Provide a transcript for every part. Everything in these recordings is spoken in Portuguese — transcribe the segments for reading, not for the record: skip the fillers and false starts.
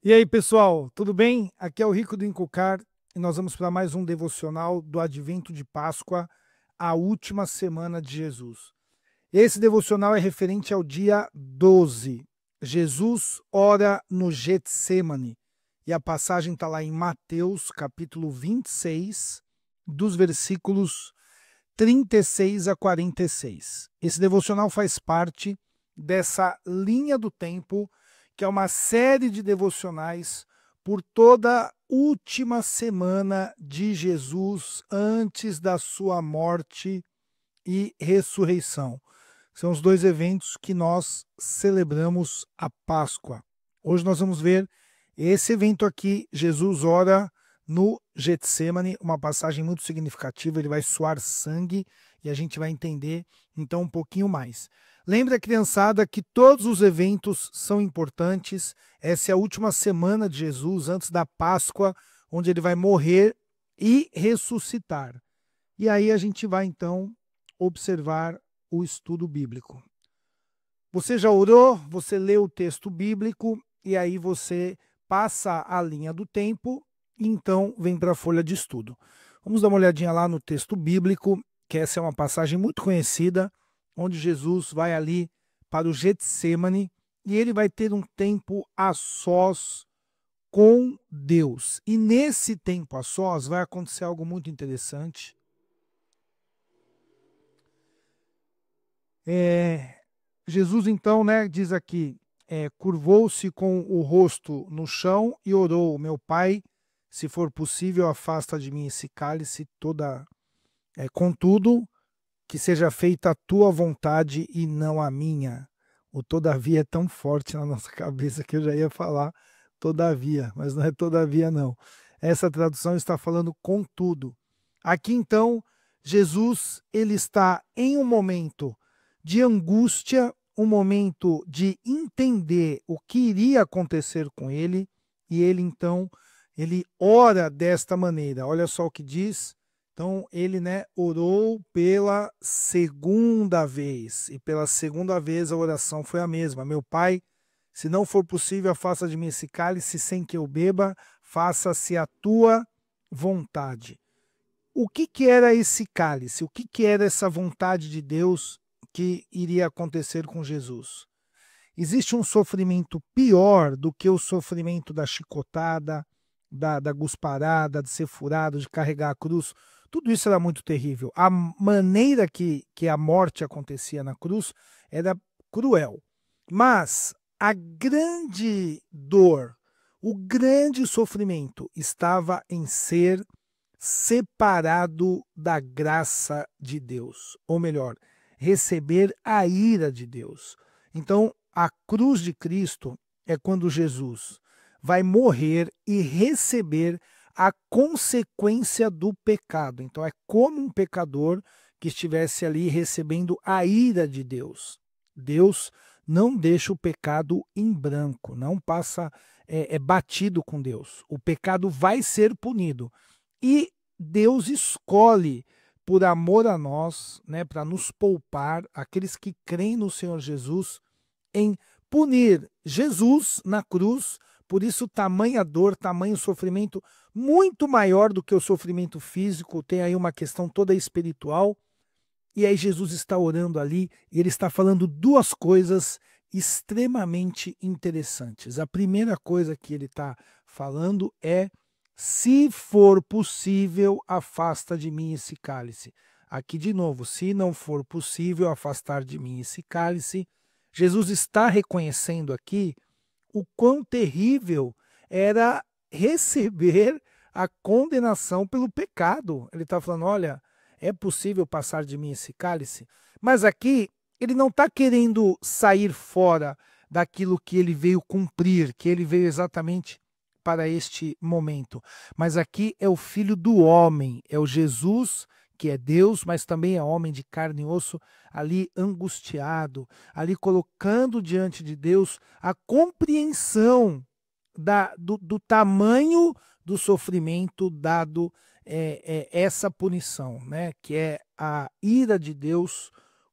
E aí, pessoal, tudo bem? Aqui é o Rico do Inculcar e nós vamos para mais um devocional do Advento de Páscoa, a última semana de Jesus. Esse devocional é referente ao dia 12. Jesus ora no Getsêmani e a passagem está lá em Mateus, capítulo 26, dos versículos 36 a 46. Esse devocional faz parte dessa linha do tempo, que é uma série de devocionais por toda a última semana de Jesus antes da sua morte e ressurreição. São os dois eventos que nós celebramos a Páscoa. Hoje nós vamos ver esse evento aqui. Jesus ora no Getsêmani, uma passagem muito significativa. Ele vai suar sangue e a gente vai entender então um pouquinho mais. Lembra, criançada, que todos os eventos são importantes. Essa é a última semana de Jesus, antes da Páscoa, onde ele vai morrer e ressuscitar. E aí a gente vai, então, observar o estudo bíblico. Você já orou, você leu o texto bíblico, e aí você passa a linha do tempo, e então vem para a folha de estudo. Vamos dar uma olhadinha lá no texto bíblico, que essa é uma passagem muito conhecida, onde Jesus vai ali para o Getsêmani e ele vai ter um tempo a sós com Deus. E nesse tempo a sós vai acontecer algo muito interessante. Jesus então, diz aqui, curvou-se com o rosto no chão e orou: meu Pai, se for possível, afasta de mim esse cálice contudo, que seja feita a tua vontade e não a minha. O todavia é tão forte na nossa cabeça que eu já ia falar todavia, mas não é todavia não. Essa tradução está falando contudo. Aqui então, Jesus ele está em um momento de angústia, um momento de entender o que iria acontecer com ele, e ele então, ele ora desta maneira. Olha só o que diz. Então ele, orou pela segunda vez, e pela segunda vez a oração foi a mesma: meu Pai, se não for possível, afasta de mim esse cálice sem que eu beba, faça-se a tua vontade. O que era esse cálice? O que era essa vontade de Deus que iria acontecer com Jesus? Existe um sofrimento pior do que o sofrimento da chicotada, da gusparada, de ser furado, de carregar a cruz. Tudo isso era muito terrível. A maneira que a morte acontecia na cruz era cruel. Mas a grande dor, o grande sofrimento estava em ser separado da graça de Deus. Ou melhor, receber a ira de Deus. Então, a cruz de Cristo é quando Jesus vai morrer e receber a consequência do pecado. Então, é como um pecador que estivesse ali recebendo a ira de Deus. Deus não deixa o pecado em branco, não passa batido com Deus. O pecado vai ser punido. E Deus escolhe, por amor a nós, para nos poupar, aqueles que creem no Senhor Jesus, em punir Jesus na cruz. Por isso, tamanha dor, tamanho sofrimento, muito maior do que o sofrimento físico. Tem aí uma questão toda espiritual. E aí Jesus está orando ali e ele está falando duas coisas extremamente interessantes. A primeira coisa que ele está falando é: se for possível, afasta de mim esse cálice. Aqui de novo, se não for possível afastar de mim esse cálice, Jesus está reconhecendo aqui o quão terrível era receber a condenação pelo pecado. Ele está falando: olha, é possível passar de mim esse cálice? Mas aqui ele não está querendo sair fora daquilo que ele veio cumprir, que ele veio exatamente para este momento. Mas aqui é o Filho do Homem, é o Jesus que é Deus, mas também é homem de carne e osso, ali angustiado, ali colocando diante de Deus a compreensão do tamanho do sofrimento dado essa punição, que é a ira de Deus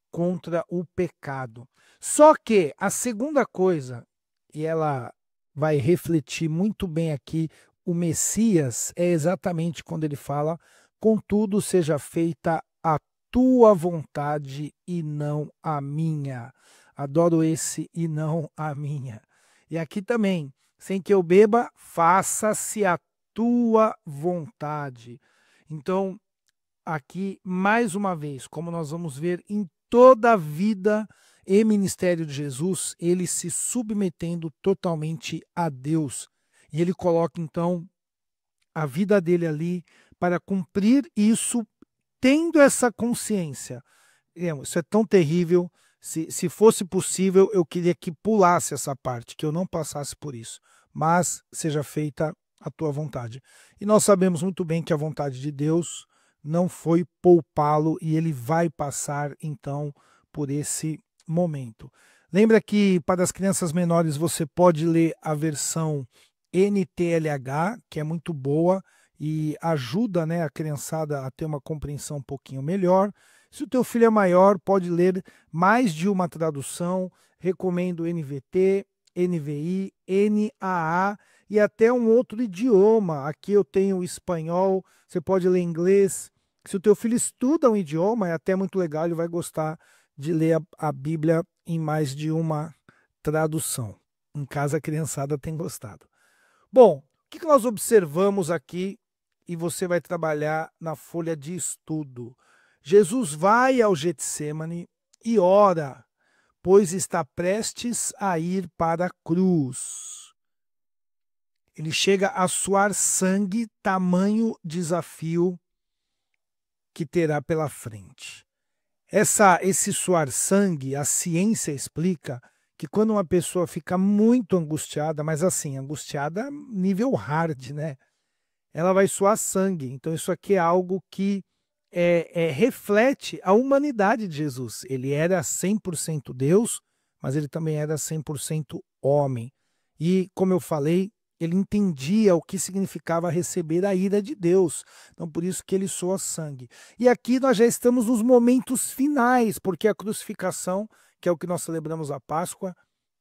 contra o pecado. Só que a segunda coisa, e ela vai refletir muito bem aqui o Messias, é exatamente quando ele fala: contudo seja feita a tua vontade e não a minha. Adoro esse e não a minha. E aqui também, sem que eu beba, faça-se a tua vontade. Então, aqui, mais uma vez, como nós vamos ver em toda a vida e ministério de Jesus, ele se submetendo totalmente a Deus. E ele coloca, então, a vida dele ali para cumprir isso, tendo essa consciência. Isso é tão terrível. Se fosse possível, eu queria que pulasse essa parte, que eu não passasse por isso. Mas seja feita a tua vontade. E nós sabemos muito bem que a vontade de Deus não foi poupá-lo e ele vai passar, então, por esse momento. Lembra que para as crianças menores você pode ler a versão NTLH, que é muito boa e ajuda, né, a criançada a ter uma compreensão um pouquinho melhor. Se o teu filho é maior, pode ler mais de uma tradução. Recomendo NVT, NVI, NAA e até um outro idioma. Aqui eu tenho o espanhol, você pode ler inglês. Se o teu filho estuda um idioma, é até muito legal, ele vai gostar de ler a Bíblia em mais de uma tradução. Em casa a criançada tem gostado. Bom, o que nós observamos aqui e você vai trabalhar na folha de estudo? Jesus vai ao Getsêmani e ora, pois está prestes a ir para a cruz. Ele chega a suar sangue, tamanho desafio que terá pela frente. Esse suar sangue, a ciência explica que quando uma pessoa fica muito angustiada, mas assim, angustiada nível hard, né? Ela vai suar sangue. Então isso aqui é algo que reflete a humanidade de Jesus. Ele era 100% Deus, mas ele também era 100% homem. E, como eu falei, ele entendia o que significava receber a ira de Deus. Então, por isso que ele soa sangue. E aqui nós já estamos nos momentos finais, porque a crucificação, que é o que nós celebramos a Páscoa,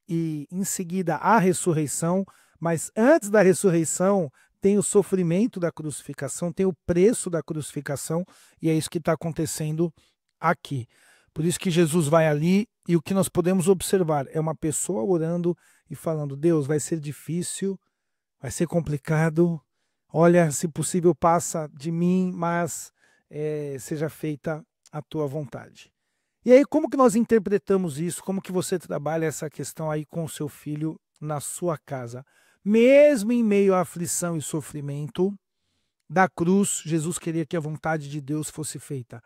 e em seguida a ressurreição, mas antes da ressurreição tem o sofrimento da crucificação, tem o preço da crucificação, e é isso que está acontecendo aqui. Por isso que Jesus vai ali, e o que nós podemos observar é uma pessoa orando e falando: Deus, vai ser difícil, vai ser complicado, olha, se possível passa de mim, mas seja feita a tua vontade. E aí, como que nós interpretamos isso? Como que você trabalha essa questão aí com o seu filho na sua casa? Mesmo em meio à aflição e sofrimento da cruz, Jesus queria que a vontade de Deus fosse feita.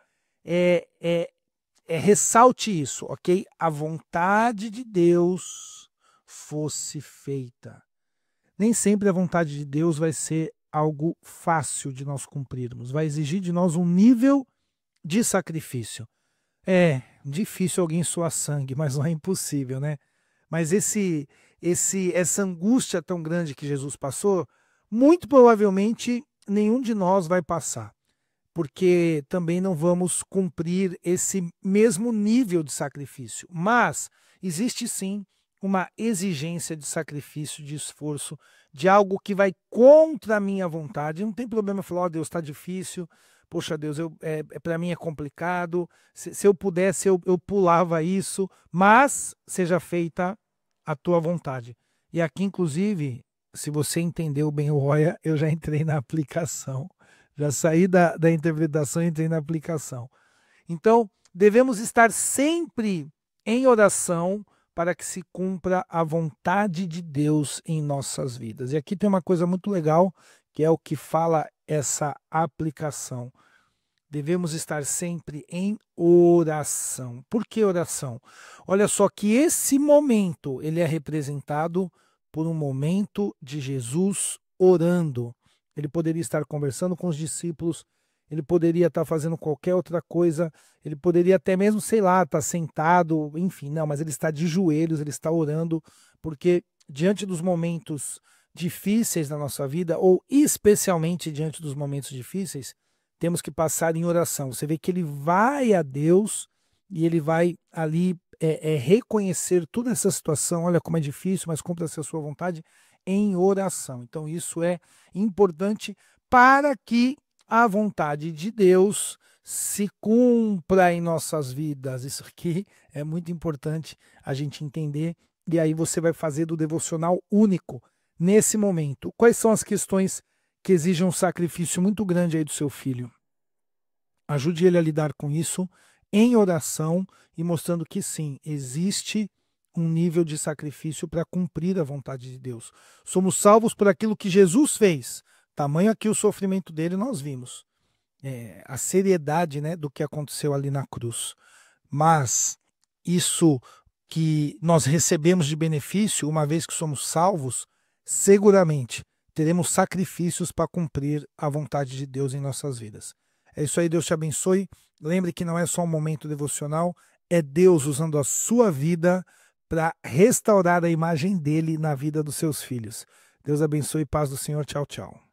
Ressalte isso, ok? A vontade de Deus fosse feita. Nem sempre a vontade de Deus vai ser algo fácil de nós cumprirmos. Vai exigir de nós um nível de sacrifício. É difícil alguém suar sangue, mas não é impossível, né? Mas essa angústia tão grande que Jesus passou, muito provavelmente nenhum de nós vai passar, porque também não vamos cumprir esse mesmo nível de sacrifício. Mas existe sim uma exigência de sacrifício, de esforço, de algo que vai contra a minha vontade. Não tem problema falar: ó, Deus, está difícil, poxa Deus, para mim é complicado, se eu pudesse eu pulava isso, mas seja feita a tua vontade. E aqui, inclusive, se você entendeu bem o Roya, eu já entrei na aplicação, já saí da interpretação e entrei na aplicação. Então, devemos estar sempre em oração para que se cumpra a vontade de Deus em nossas vidas. E aqui tem uma coisa muito legal, que é o que fala essa aplicação. Devemos estar sempre em oração. Por que oração? Olha só que esse momento ele é representado por um momento de Jesus orando. Ele poderia estar conversando com os discípulos, ele poderia estar fazendo qualquer outra coisa, ele poderia até mesmo, sei lá, estar sentado, enfim, não, mas ele está de joelhos, ele está orando, porque diante dos momentos difíceis da nossa vida, ou especialmente diante dos momentos difíceis, temos que passar em oração. Você vê que ele vai a Deus e ele vai ali reconhecer toda essa situação. Olha como é difícil, mas cumpra-se a sua vontade em oração. Então isso é importante para que a vontade de Deus se cumpra em nossas vidas. Isso aqui é muito importante a gente entender. E aí você vai fazer do devocional único nesse momento. Quais são as questões que exigem um sacrifício muito grande aí do seu filho? Ajude ele a lidar com isso em oração e mostrando que sim, existe um nível de sacrifício para cumprir a vontade de Deus. Somos salvos por aquilo que Jesus fez. Tamanho aqui o sofrimento dele nós vimos. A seriedade, né, do que aconteceu ali na cruz. Mas isso que nós recebemos de benefício, uma vez que somos salvos, seguramente teremos sacrifícios para cumprir a vontade de Deus em nossas vidas. É isso aí, Deus te abençoe. Lembre que não é só um momento devocional, é Deus usando a sua vida para restaurar a imagem dele na vida dos seus filhos. Deus abençoe, paz do Senhor, tchau, tchau.